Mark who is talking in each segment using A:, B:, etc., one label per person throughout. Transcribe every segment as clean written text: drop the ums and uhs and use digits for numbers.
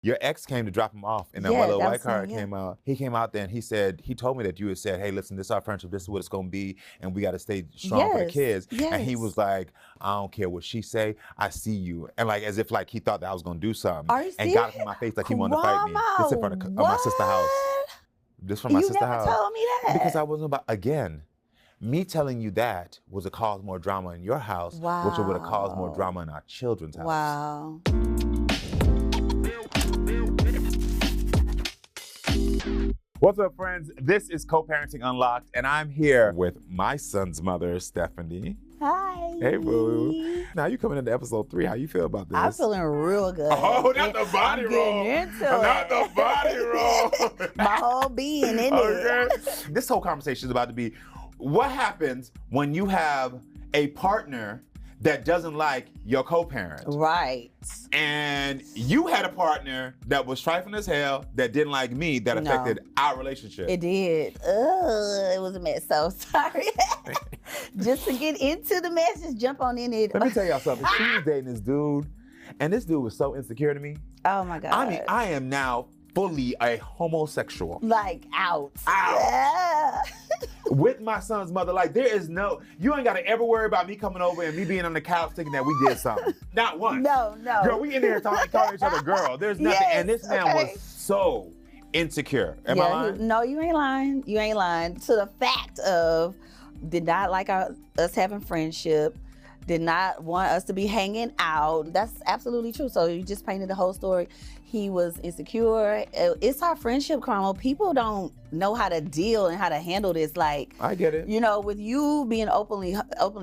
A: Your ex came to drop him off, and that
B: Yeah,
A: one little
B: that
A: white
B: was him,
A: car
B: yeah.
A: came out. He came out there and he told me that you had said, hey, listen, this is our friendship, this is what it's gonna be, and we gotta stay strong for the
B: Yes,
A: kids. And he
B: yes.
A: was like, I don't care what she say, I see you. And like, as if like he thought that I was gonna do something.
B: Are you
A: And got up
B: serious?
A: in my face like he wanted to fight me. This in front of my sister's house. This from my
B: You
A: sister's
B: never
A: house.
B: told me that.
A: Because I wasn't about, again, me telling you that was to cause more drama in your house, which would have caused more drama in our children's house.
B: Wow.
A: What's up, friends? This is Co-Parenting Unlocked, and I'm here with my son's mother, Stephanie.
B: Hi.
A: Hey, boo. Now you coming into episode 3. How you feel about this?
B: I'm feeling real good.
A: Oh, not the body roll. Not the body roll.
B: My whole being in it.
A: This whole conversation is about to be, what happens when you have a partner that doesn't like your co-parent?
B: Right.
A: And you had a partner that was trifling as hell, that didn't like me, that affected our relationship.
B: It did. It was a mess. So sorry. Just to get into the mess, just jump on in it.
A: Let me tell y'all something. She was dating this dude, and this dude was so insecure to me.
B: Oh my God.
A: I mean, I am now fully a homosexual.
B: Like out.
A: Yeah. With my son's mother, like you ain't gotta ever worry about me coming over and me being on the couch thinking that we did something. Not once.
B: No.
A: Girl, we in here calling each other girl. There's nothing.
B: Yes,
A: and this man was so insecure. Am I lying?
B: No, you ain't lying. You ain't lying. To the fact of did not like us having friendship, did not want us to be hanging out. That's absolutely true. So you just painted the whole story. He was insecure. It's our friendship, Karamo. People don't know how to deal and how to handle this. Like,
A: I get it.
B: You know, with you being openly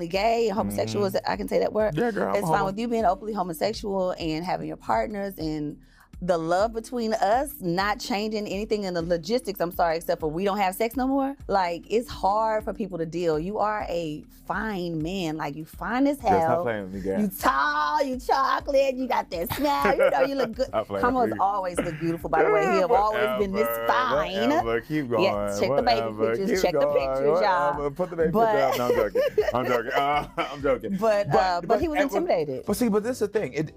B: gay and homosexual, I can say that word.
A: Yeah, girl.
B: It's fine with you being openly homosexual and having your partners and the love between us not changing anything in the logistics, I'm sorry, except for we don't have sex no more. Like, it's hard for people to deal. You are a fine man. Like, you fine as hell.
A: Just not playing with me, girl.
B: You tall, you chocolate, you got that smile, you know, you look good. Kamo's always look beautiful, by the way. He have always been this fine.
A: Keep going.
B: Yeah, check the baby pictures, check the pictures, y'all.
A: Put the baby picture up. No, I'm joking. I'm joking.
B: But he was intimidated.
A: But see, this is the thing.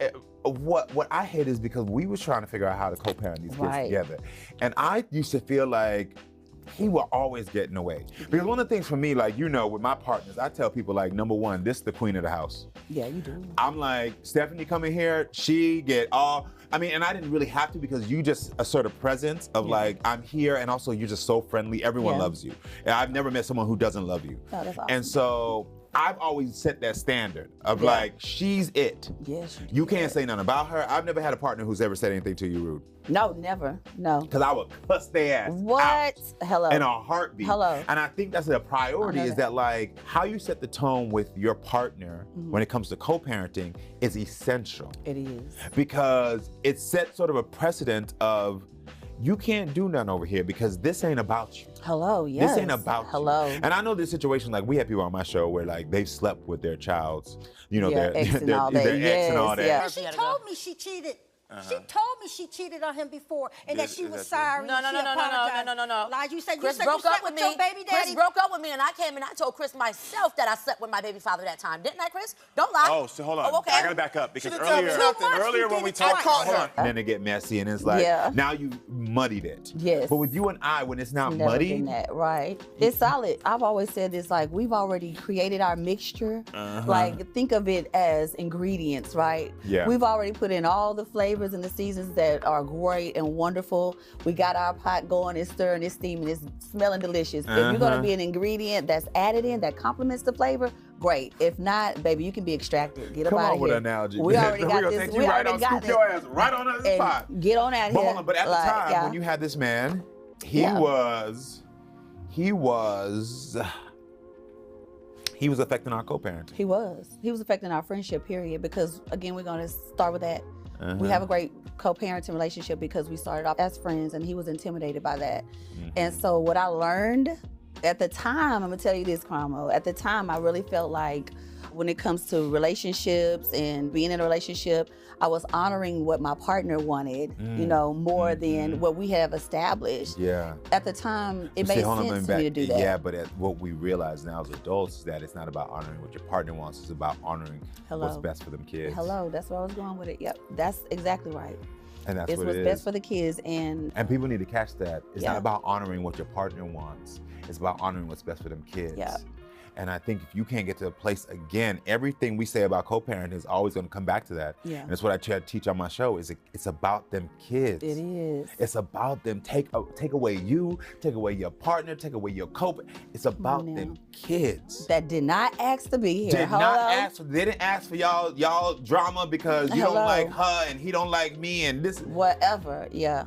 A: What I hate is because we was trying to figure out how to co-parent these kids together. And I used to feel like he will always get in the way. Because one of the things for me, like, with my partners, I tell people, like, number one, this is the queen of the house.
B: Yeah, you do.
A: I'm like, Stephanie come in here, she get all, and I didn't really have to because you just assert a presence of like, I'm here, and also you're just so friendly. Everyone loves you. And I've never met someone who doesn't love you.
B: Oh, that's awesome.
A: And so I've always set that standard of like, she's it.
B: Yes.
A: You can't say nothing about her. I've never had a partner who's ever said anything to you rude.
B: No, never. No.
A: Because I would cuss their ass
B: out. Hello.
A: In a heartbeat.
B: Hello.
A: And I think that's a priority is that like, how you set the tone with your partner when it comes to co-parenting is essential.
B: It is.
A: Because it sets sort of a precedent of, you can't do nothing over here because this ain't about you.
B: Hello, yes.
A: This ain't about you. And I know this situation, like we have people on my show where like they've slept with their child's, their ex and all that.
B: Yeah.
C: She told me she cheated. She told me she cheated on him before and that she was sorry.
D: No.
C: Like you said,
D: Chris
C: you
D: broke up with
C: your baby daddy.
D: Chris broke up with me and I came and I told Chris myself that I slept with my baby father that time. Didn't I, Chris? Don't lie.
E: Oh, so hold on.
D: okay.
E: I gotta back up because earlier when we talked,
A: and then it get messy and it's like, now you muddied it.
B: Yes.
A: But with you and I, when it's not muddy.
B: Right. It's solid. I've always said this, like we've already created our mixture. Like think of it as ingredients, right?
A: Yeah.
B: We've already put in all the flavors and the seasons that are great and wonderful. We got our pot going, it's stirring, it's steaming, it's smelling delicious. If you're gonna be an ingredient that's added in that complements the flavor, great. If not, baby, you can be extracted. Get up out of here.
A: Come on with an analogy.
B: We already got this.
A: Take you right on, scoop your ass right on the spot.
B: Get on out here.
A: But at the time when you had this man, he was affecting our co-parenting.
B: He was affecting our friendship, period. Because again, we're gonna start with that. We have a great co-parenting relationship because we started off as friends and he was intimidated by that. And so what I learned at the time, I'm gonna tell you this, Karamo, at the time I really felt like when it comes to relationships and being in a relationship, I was honoring what my partner wanted, more than what we have established.
A: Yeah.
B: At the time, it made sense to me to do that.
A: Yeah, but what we realize now as adults is that it's not about honoring what your partner wants, it's about honoring what's best for them kids.
B: That's where I was going with it. Yep, that's exactly right.
A: And that's
B: it's
A: what
B: what's
A: it
B: best
A: is.
B: for the kids. And
A: people need to catch that. It's
B: Yeah.
A: not about honoring what your partner wants. It's about honoring what's best for them kids.
B: Yeah.
A: And I think if you can't get to a place, again, everything we say about co-parenting is always going to come back to that.
B: Yeah.
A: And that's what I try to teach on my show, is it's about them kids.
B: it is.
A: It's about them. Take away you, take away your partner, take away your It's about
B: now.
A: them kids.
B: That did not ask to be here.
A: They didn't ask for y'all drama because you don't like her and he don't like me and this.
B: Whatever, yeah.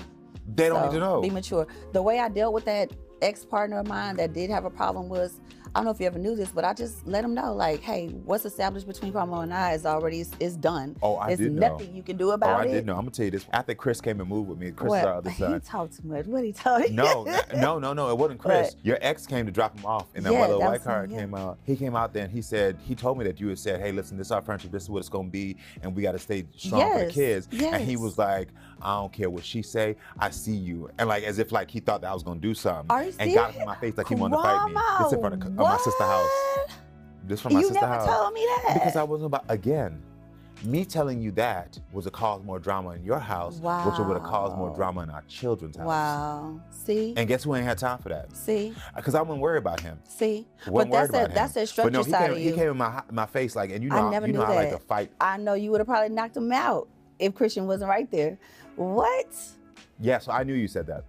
A: They don't need to know.
B: Be mature. The way I dealt with that ex-partner of mine that did have a problem was, I don't know if you ever knew this, but I just let him know, like, hey, what's established between Karamo and I is already is done.
A: Oh, I did know.
B: There's nothing you can do about it.
A: I did know. I'm gonna tell you this. After Chris came and moved with me, Chris
B: What?
A: is our other son.
B: He talked too much. What he told you?
A: No, it wasn't Chris.
B: What?
A: Your ex came to drop him off in that
B: Yeah,
A: little
B: that
A: white
B: was
A: car
B: him, yeah.
A: came out. He came out there and he told me that you had said, hey, listen, this is our friendship, this is what it's gonna be, and we gotta stay strong for the
B: Yes,
A: kids. And he
B: yes.
A: was like, I don't care what she say, I see you. And like as if like he thought that I was gonna do something.
B: Are you
A: and got up
B: serious?
A: in my face like he wanted to fight me. This in front of my sister's house. This from my
B: You
A: sister's
B: never
A: house.
B: told me that.
A: Because I wasn't about, again, me telling you that was to cause more drama in your house, which would have caused more drama in our children's house.
B: Wow. See?
A: And guess who ain't had time for that?
B: See?
A: Because I wasn't worried about him.
B: See?
A: Wasn't
B: But
A: worried about him.
B: that's the structure
A: But no,
B: side of you.
A: he came in my face like, and you know,
B: I never knew
A: I like
B: that.
A: to fight.
B: I know you would have probably knocked him out if Christian wasn't right there. What?
A: Yeah, so I knew you said that.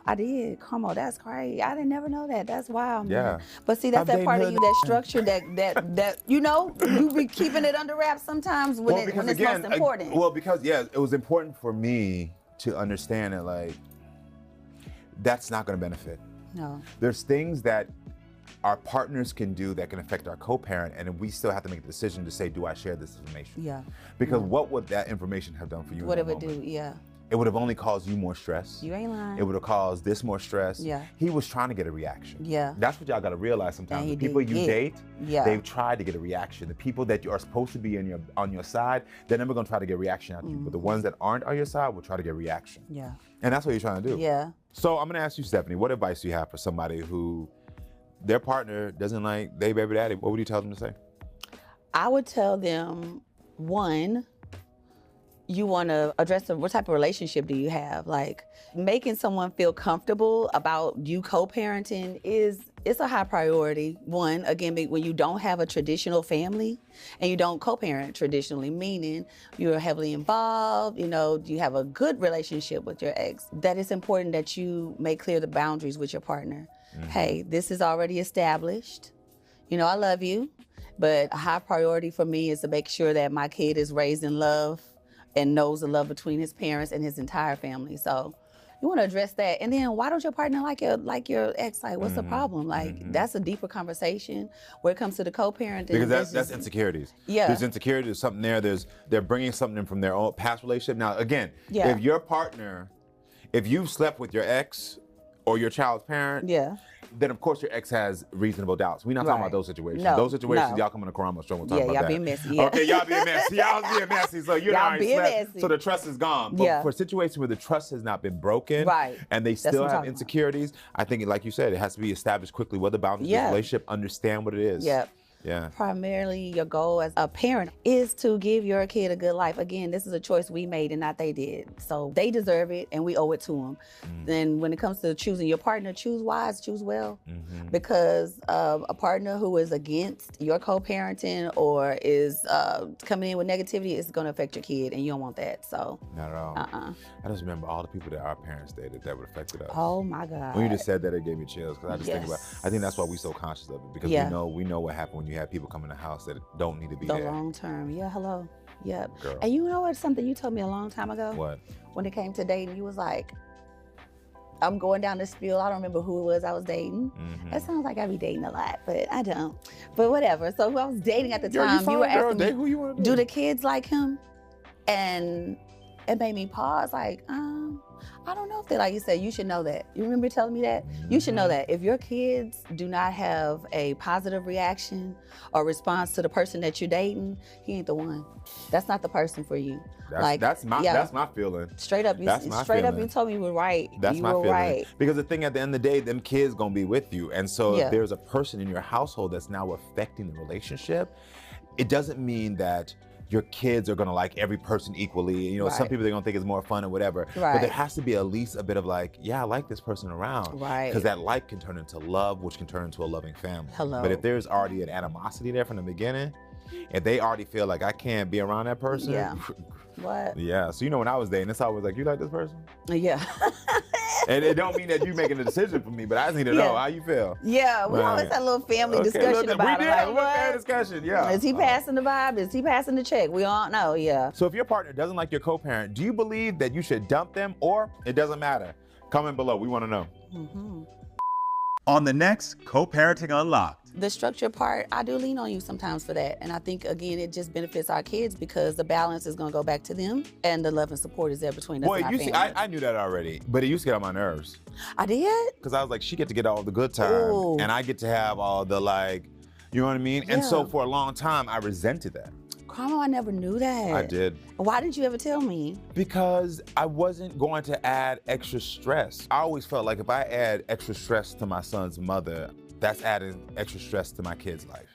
B: I did. Come on, that's crazy. I didn't never know that. That's wild, man.
A: Yeah.
B: But see, that's
A: I'm
B: that
A: dating
B: part of
A: her
B: you, that structure, that you know, you be keeping it under wraps sometimes when, when it's most important.
A: Because it was important for me to understand that like that's not going to benefit.
B: No.
A: There's things that our partners can do that can affect our co-parent, and we still have to make the decision to say, do I share this information?
B: Yeah.
A: Because what would that information have done for you?
B: What
A: in
B: it
A: that
B: would
A: moment?
B: do, yeah.
A: It would have only caused you more stress.
B: You ain't lying.
A: It would have caused this more stress.
B: Yeah.
A: He was trying to get a reaction.
B: Yeah.
A: That's what y'all got to realize sometimes.
B: And
A: The
B: he
A: people
B: did
A: you
B: get-
A: date,
B: yeah.
A: they've tried to get a reaction. The people that you are supposed to be on your side, they're never going to try to get a reaction out of you. But the ones that aren't on your side will try to get a reaction.
B: Yeah.
A: And that's what you're trying to do.
B: Yeah.
A: So I'm going to ask you, Stephanie, what advice do you have for somebody who their partner doesn't like their baby daddy? What would you tell them to say?
B: I would tell them, one, you want to address what type of relationship do you have? Like, making someone feel comfortable about you co-parenting it's a high priority. One, again, when you don't have a traditional family and you don't co-parent traditionally, meaning you're heavily involved, you have a good relationship with your ex, that it's important that you make clear the boundaries with your partner. Mm-hmm. Hey, this is already established. I love you, but a high priority for me is to make sure that my kid is raised in love and knows the love between his parents and his entire family. So you want to address that. And then why don't your partner like your ex? Like, what's the problem? Like, that's a deeper conversation where it comes to the co-parenting.
A: Because that's insecurities.
B: Yeah.
A: There's insecurity, there's something there. They're bringing something in from their own past relationship. Now, again, if your partner, if you've slept with your ex or your child's parent, then of course your ex has reasonable doubts. We're not talking about those situations.
B: No,
A: those situations,
B: no.
A: y'all come on the Karamo show and talk about
B: y'all
A: that.
B: being messy. Yeah.
A: Okay, y'all being messy. Y'all being messy. So you
B: Y'all
A: already
B: being
A: slept.
B: messy.
A: So the trust is gone. But for situations where the trust has not been broken, and they
B: That's
A: still
B: what I'm
A: have
B: talking
A: insecurities, I think, like you said, it has to be established quickly what the boundaries of the relationship, understand what it is.
B: Yeah.
A: Yeah.
B: Primarily, your goal as a parent is to give your kid a good life. Again, this is a choice we made and not they did. So they deserve it and we owe it to them. Then when it comes to choosing your partner, choose wise, choose well. Because a partner who is against your co-parenting or is coming in with negativity is going to affect your kid and you don't want that. So
A: not at all. I just remember all the people that our parents dated that would affect us.
B: Oh my God.
A: When you just said that, it gave me chills because I just think about. I think that's why we're so conscious of it because we know what happened when you have people come in the house that don't need to be there.
B: The long term. Yeah, hello. Yep.
A: Girl.
B: And you know what? Something you told me a long time ago.
A: What?
B: When it came to dating, you was like, I'm going down the spiel. I don't remember who it was I was dating. That sounds like I be dating a lot, but I don't. But whatever. So who I was dating at the time, you were asking me,
A: who you want to
B: do the kids like him? And it made me pause like, I don't know if they like you said, you should know that. You remember telling me that? You should know that. If your kids do not have a positive reaction or response to the person that you're dating, he ain't the one. That's not the person for you.
A: That's my feeling.
B: Straight up, you told me you were right.
A: That's
B: you
A: my
B: were
A: feeling.
B: right.
A: Because the thing at the end of the day, them kids gonna be with you. And so if there's a person in your household that's now affecting the relationship, it doesn't mean that your kids are gonna like every person equally. You know, some people they're gonna think it's more fun or whatever. But there has to be at least a bit of like, yeah, I like this person around. Because that like can turn into love, which can turn into a loving family. But if there's already an animosity there from the beginning, if they already feel like I can't be around that person. Yeah. So you know when I was dating, it's always like, you like this person?
B: Yeah.
A: And it don't mean that you making a decision for me, but I just need to know how you feel.
B: Yeah, we always had a little family discussion about it.
A: We did have a little family discussion, yeah.
B: Is he passing the vibe? Is he passing the check? We all know,
A: So if your partner doesn't like your co-parent, do you believe that you should dump them or it doesn't matter? Comment below, we want to know.
F: On the next Co-Parenting Unlocked.
B: The structure part, I do lean on you sometimes for that. And I think, again, it just benefits our kids because the balance is going to go back to them and the love and support is there between us and our family.
A: I knew that already, but it used to get on my nerves.
B: I did?
A: Because I was like, she get to get all the good time and I get to have all the like, you know what I mean? And so for a long time, I resented that.
B: Karamo, I never knew that.
A: I did.
B: Why didn't you ever tell me?
A: Because I wasn't going to add extra stress. I always felt like if I add extra stress to my son's mother, that's adding extra stress to my kid's life.